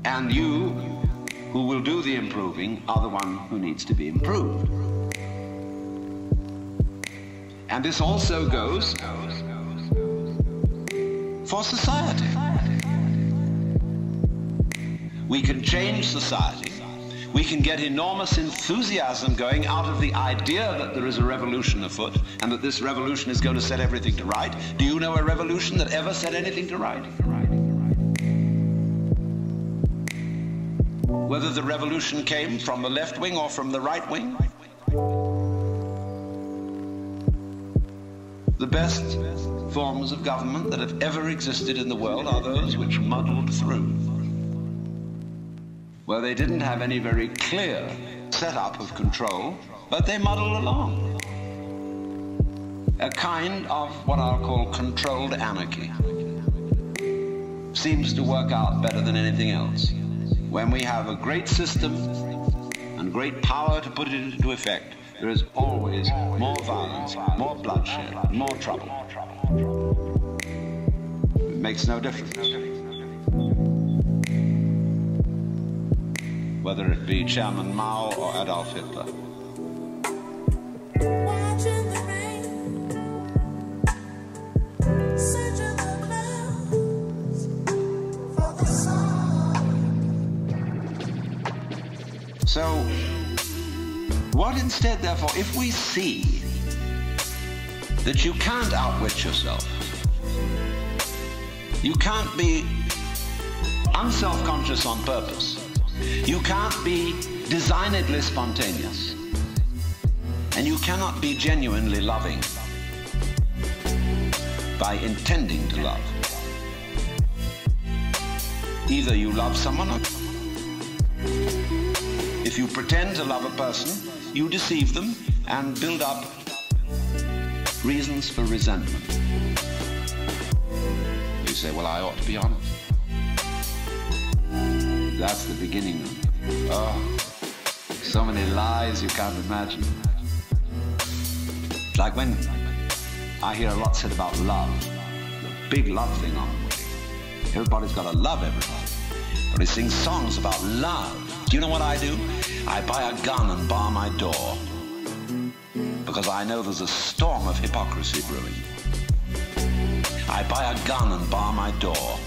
And you, who will do the improving, are the one who needs to be improved. And this also goes for society. We can change society. We can get enormous enthusiasm going out of the idea that there is a revolution afoot and that this revolution is going to set everything to right. Do you know a revolution that ever set anything to right? Whether the revolution came from the left wing or from the right wing, the best forms of government that have ever existed in the world are those which muddled through, where they didn't have any very clear setup of control, but they muddled along. A kind of what I'll call controlled anarchy seems to work out better than anything else. When we have a great system and great power to put it into effect, there is always more violence, more bloodshed, more trouble. It makes no difference whether it be Chairman Mao or Adolf Hitler. So, what instead, therefore, if we see that you can't outwit yourself, you can't be unself-conscious on purpose, you can't be designedly spontaneous, and you cannot be genuinely loving by intending to love. Either you love someone or if you pretend to love a person, you deceive them and build up reasons for resentment. You say, well, I ought to be honest. That's the beginning of it. Oh, so many lies you can't imagine. It's like when I hear a lot said about love, the big love thing on the way. Everybody's got to love everybody. Everybody sings songs about love. Do you know what I do? I buy a gun and bar my door because I know there's a storm of hypocrisy brewing. I buy a gun and bar my door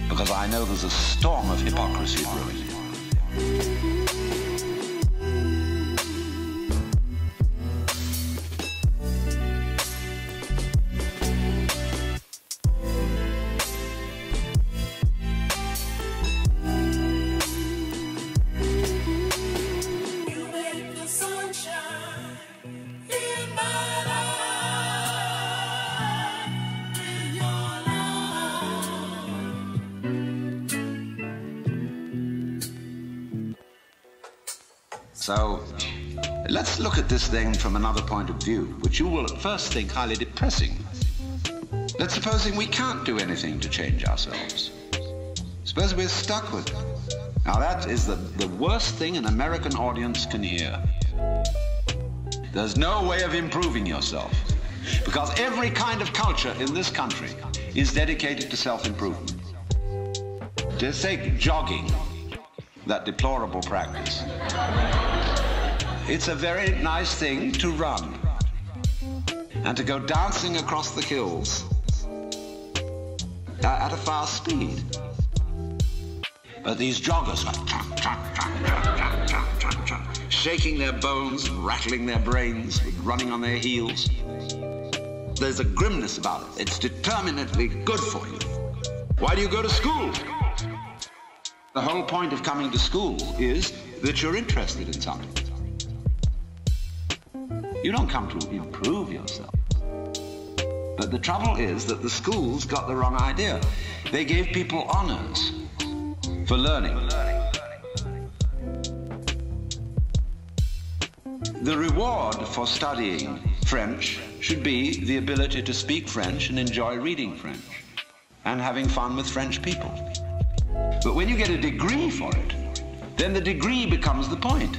because I know there's a storm of hypocrisy brewing. So, let's look at this thing from another point of view, which you will at first think highly depressing. Let's supposing we can't do anything to change ourselves. Suppose we're stuck with it. Now that is the worst thing an American audience can hear. There's no way of improving yourself, because every kind of culture in this country is dedicated to self-improvement. Just take jogging, that deplorable practice. It's a very nice thing to run and to go dancing across the hills at a fast speed. But these joggers are shaking their bones, rattling their brains, running on their heels. There's a grimness about it. It's determinately good for you. Why do you go to school? The whole point of coming to school is that you're interested in something. You don't come to improve yourself. But the trouble is that the schools got the wrong idea. They gave people honors for learning. The reward for studying French should be the ability to speak French and enjoy reading French and having fun with French people. But when you get a degree for it, then the degree becomes the point.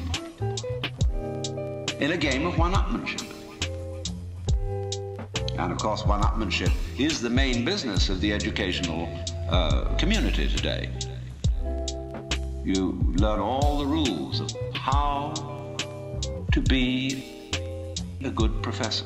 in a game of one-upmanship. And of course, one-upmanship is the main business of the educational community today. You learn all the rules of how to be a good professor.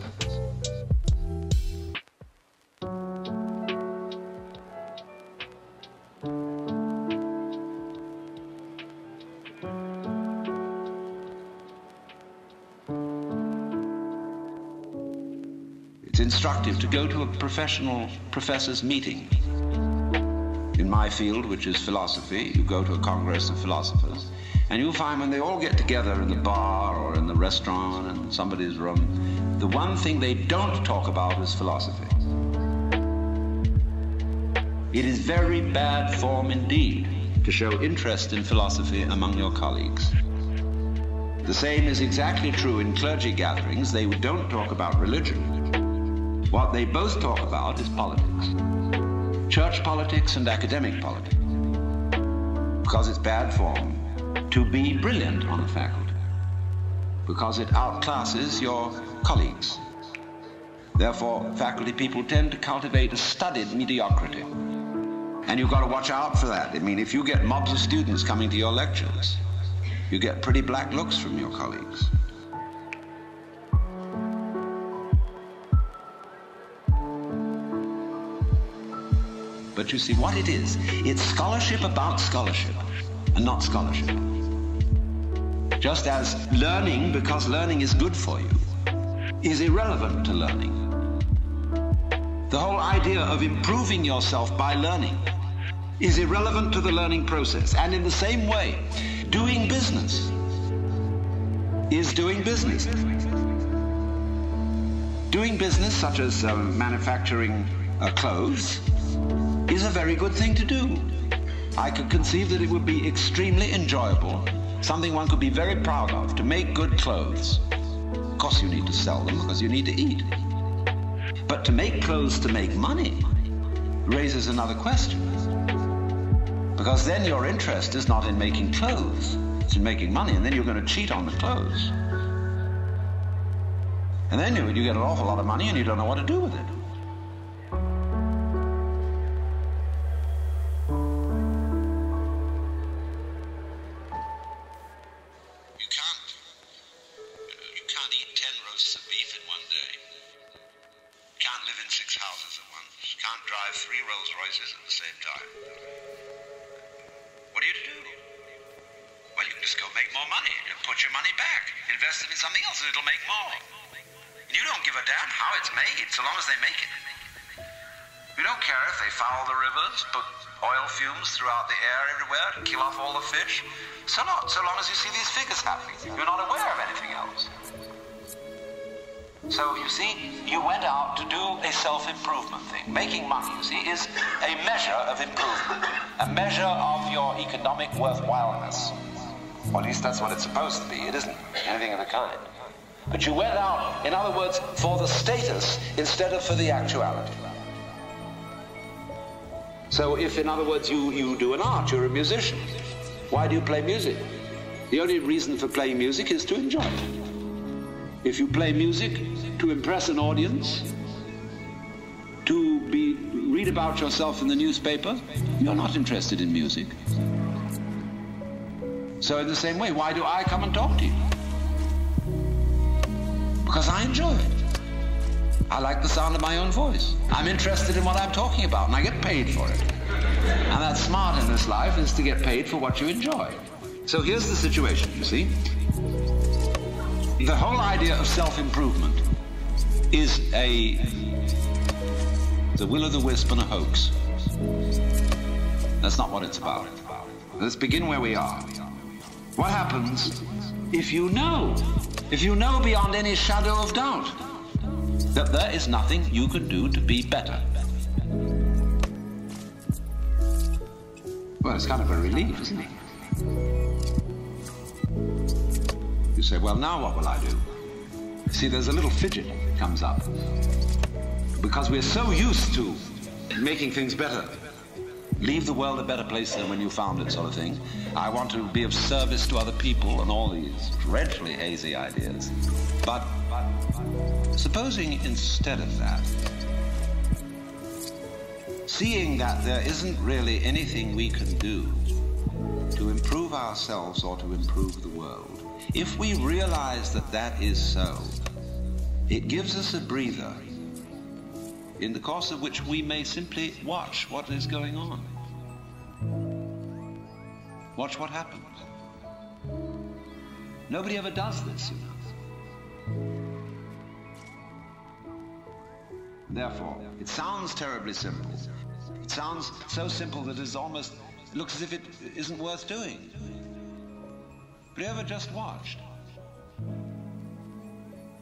It's instructive to go to a professional professor's meeting. In my field, which is philosophy, you go to a congress of philosophers, and you'll find when they all get together in the bar or in the restaurant in somebody's room, the one thing they don't talk about is philosophy. It is very bad form indeed to show interest in philosophy among your colleagues. The same is exactly true in clergy gatherings. They don't talk about religion. What they both talk about is politics. Church politics and academic politics. Because it's bad form to be brilliant on a faculty. Because it outclasses your colleagues. Therefore, faculty people tend to cultivate a studied mediocrity. And you've got to watch out for that. I mean, if you get mobs of students coming to your lectures, you get pretty black looks from your colleagues. But you see what it is. It's scholarship about scholarship, and not scholarship. Just as learning, because learning is good for you, is irrelevant to learning. The whole idea of improving yourself by learning is irrelevant to the learning process. And in the same way, doing business is doing business. Doing business, such as manufacturing clothes, is a very good thing to do. I could conceive that it would be extremely enjoyable, something one could be very proud of, to make good clothes. Of course you need to sell them because you need to eat. But to make clothes to make money raises another question. Because then your interest is not in making clothes, it's in making money, and then you're going to cheat on the clothes. And then you get an awful lot of money and you don't know what to do with it. So long as they make it. We don't care if they foul the rivers, put oil fumes throughout the air everywhere to kill off all the fish. So long as you see these figures happening. You're not aware of anything else. So, you see, you went out to do a self-improvement thing. Making money, you see, is a measure of improvement. A measure of your economic worthwhileness. Or at least that's what it's supposed to be. It isn't anything of the kind. But you went out, in other words, for the status instead of for the actuality. So if, in other words, you do an art, you're a musician, why do you play music? The only reason for playing music is to enjoy it. If you play music to impress an audience, to read about yourself in the newspaper, you're not interested in music. So in the same way, why do I come and talk to you? Because I enjoy it. I like the sound of my own voice. I'm interested in what I'm talking about, and I get paid for it. And that's smart in this life, is to get paid for what you enjoy. So here's the situation, you see. The whole idea of self-improvement is the will-o'-the-wisp and a hoax. That's not what it's about. Let's begin where we are. What happens if you know beyond any shadow of doubt that there is nothing you can do to be better? Well, it's kind of a relief, isn't it? You say, well, now what will I do? See, there's a little fidget comes up. Because we're so used to making things better, leave the world a better place than when you found it, sort of thing. I want to be of service to other people, and all these dreadfully hazy ideas. But supposing instead of that, seeing that there isn't really anything we can do to improve ourselves or to improve the world, if we realize that that is so, it gives us a breather in the course of which we may simply watch what is going on. Watch what happens. Nobody ever does this, you know. Therefore, it sounds terribly simple. It sounds so simple that it almost looks as if it isn't worth doing. But you ever just watched?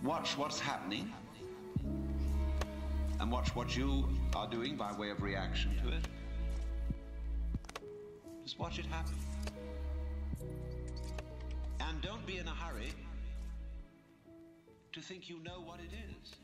Watch what's happening, and watch what you are doing by way of reaction to it. Just watch it happen. And don't be in a hurry to think you know what it is.